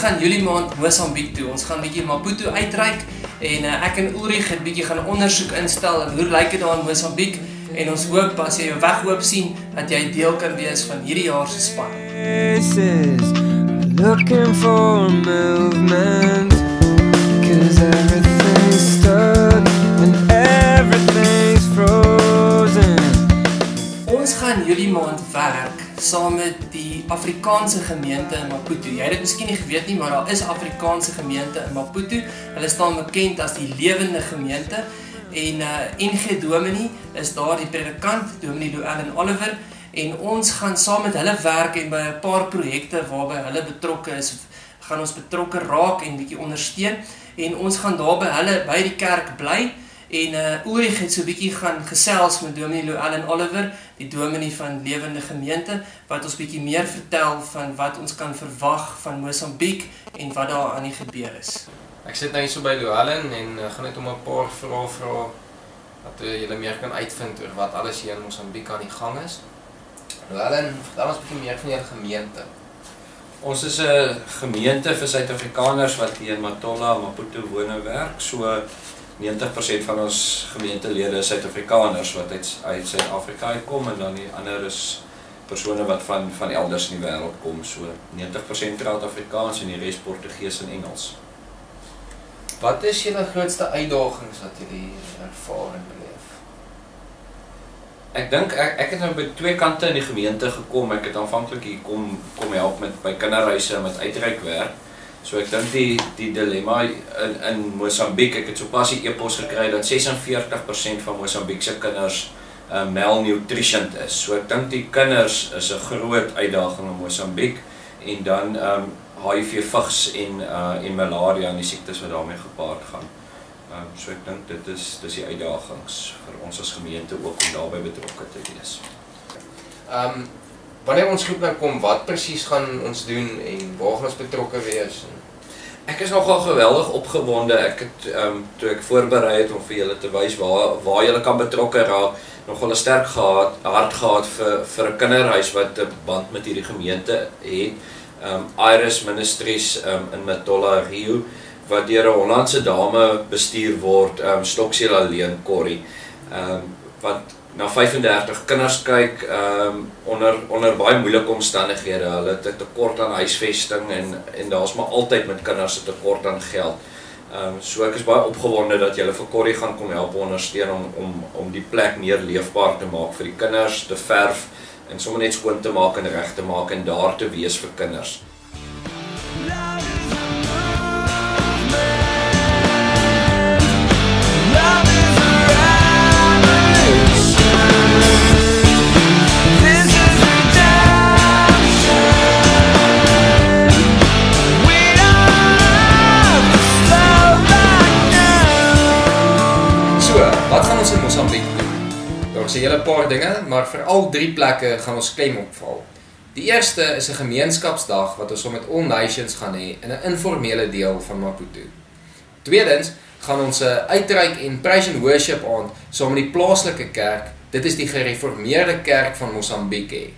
gaan Julie maand Mosambiek toe. Ons gaan bietjie Maputo uitreik en ek en Ulrich het bietjie gaan ondersoek instel en hoe lyk dit daar in Mosambiek en ons hoop as jy jou weg hoop sien dat jy deel kan wees van hierdie jaar se span. Looking for movement, 'cause everything's stuck and everything's frozen. Ons gaan Julie maand werk saam met die Afrikaanse gemeente in Maputo. Jy het dit miskien nie geweet nie, maar daar is Afrikaanse gemeente in Maputo. Hulle staan bekend as die lewende gemeente en NG Dominee is daar die predikant, Dominee Llewellyn Oliver, en ons gaan saam met hulle werk en by 'n paar projekte waarby hulle betrokke is, gaan ons betrokke raak en bietjie ondersteun en ons gaan daar by hulle by die kerk bly. En Ulrich het so bietjie gaan gesels met Dominee Llewellyn Oliver, die dominee van Lewende Gemeente, wat ons bietjie meer vertel van wat ons kan verwag van Mosambiek en wat daar aan die gebeur is. Ek sit nou hier so by Llewellyn en gaan net om 'n paar vrae vra dat julle meer kan uitvind oor wat alles hier in Mosambiek aan die gang is. Llewellyn, vertel ons 'n bietjie meer van julle gemeente. Ons is 'n gemeente vir Suid-Afrikaners wat hier in Matola, Maputo woon en werk. So 90% van ons gemeentelede is Suid-Afrikaners wat uit Suid-Afrika uitkom en dan die ander is persone wat van elders in die wêreld kom. So 90% praat Afrikaans en die res Portugees en Engels. Wat is julle grootste uitdagings wat julle ervaar en beleef? Ek dink ek het nou by twee kante in die gemeente gekom. Ek het aanvanklik hier kom help met by kinderhuise met uitreikwerk. So ek dink die dilemma in Mosambiek, ek het sopas die e-pos gekry dat 46% van Mosambiekse kinders malnutrition is. So ek dink die kinders is 'n groot uitdaging in Mosambiek en dan HIV, vigs en malaria en die siektes wat daarmee gepaard gaan. So ek dink dis die uitdagings vir ons as gemeente ook om daarbey betrokke te wees. Wanneer ons groep nou kom, wat presies gaan ons doen en waar gaan ons betrokke wees? Ek is nogal geweldig opgewonde. Ek het toe ek voorberei het om vir julle te wys waar julle kan betrokke raak, nogal 'n sterk hart gehad vir 'n kinderhuis wat 'n band met hierdie gemeente het. Iris Ministries in Matola, Rio, wat deur 'n Hollandse dame bestuur word, Stoksela Leen Corrie, wat na 35 kinders kyk onder baie moeilike omstandighede. Hulle het 'n tekort aan huisvesting en daar's maar altyd met kinders 'n tekort aan geld. So ek is baie opgewonde dat julle vir Corrie gaan kom help ondersteun om die plek meer leefbaar te maak vir die kinders, te verf en sommer net skoon te maak en reg te maak en daar te wees vir kinders. Wat gaan ons in Mosambiek doen? Daar is 'n hele paar dinge, maar vir al 3 plekke gaan ons klem opval. Die eerste is 'n gemeenskapsdag wat ons saam met All Nations gaan hê in 'n informele deel van Maputo. Tweedens gaan ons 'n uitreik en praise and worship aand saam met die plaaslike kerk, dit is die gereformeerde kerk van Mosambiek hê.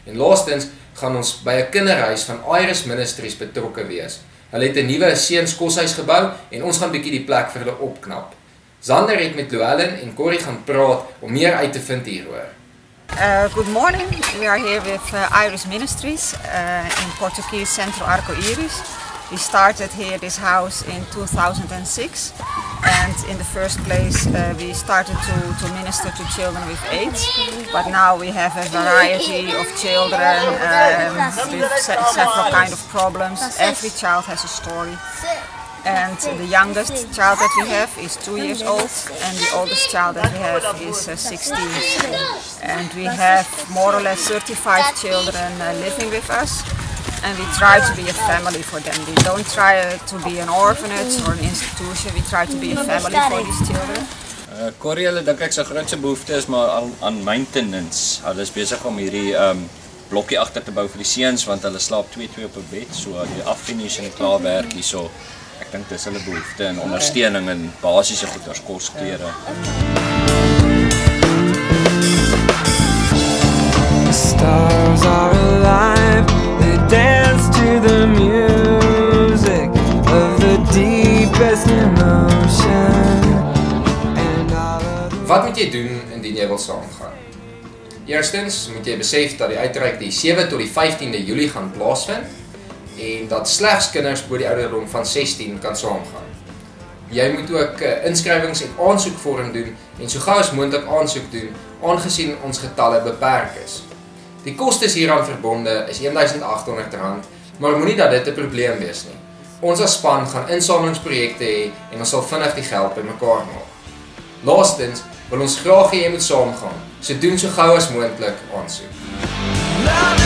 En laastens gaan ons by 'n kinderhuis van Iris Ministries betrokke wees. Hulle het 'n nuwe seunskoshuis gebou en ons gaan bietjie die plek vir hulle opknap. Zander het met Llewellyn en Corrie gaan praat om meer uit te vind hieroor. Good morning. We are here with Iris Ministries in Portuguese Centro Arco-Iris. We started here this house in 2006, and in the first place we started to minister to children with AIDS, but now we have a variety of children with several kind of problems. Every child has a story. And the youngest child that we have is 2 years old, and the oldest child that we have is 16. And we have more or less 35 children living with us, and we try to be a family for them. We don't try to be an orphanage or an institution, we try to be a family for these children. Corrie, hulle dink ek sy grootste behoefte is maar aan maintenance. Hulle is besig om hierdie blokkie agter te bou vir die seuns, want hulle slaap 2-2 op 'n bed, so die affinish en klaar werk hierso. Ek dink dis hulle behoefte en ondersteuning en basiese goeders, kos, klere. Stars are alive, they dance to the music. Wat moet jy doen indien jy wil saamgaan? Eerstens moet jy besef dat die uitreik die 7 tot die 15de Julie gaan plaasvind en dat slegs kinders bo die ouderdom van 16 kan saamgaan. Jy moet ook inskrywings en aansoekvorm doen en so gou as moontlik aansoek doen, aangesien ons getalle beperk is. Die kostes hieraan verbonde is R1.800, maar moenie dat dit 'n probleem wees nie. Ons as span gaan insamelingsprojekte hê en ons sal vinnig die geld bymekaar maak. Laastens wil ons graag hê jy moet saamgaan, so doen so gou as moontlik aansoek.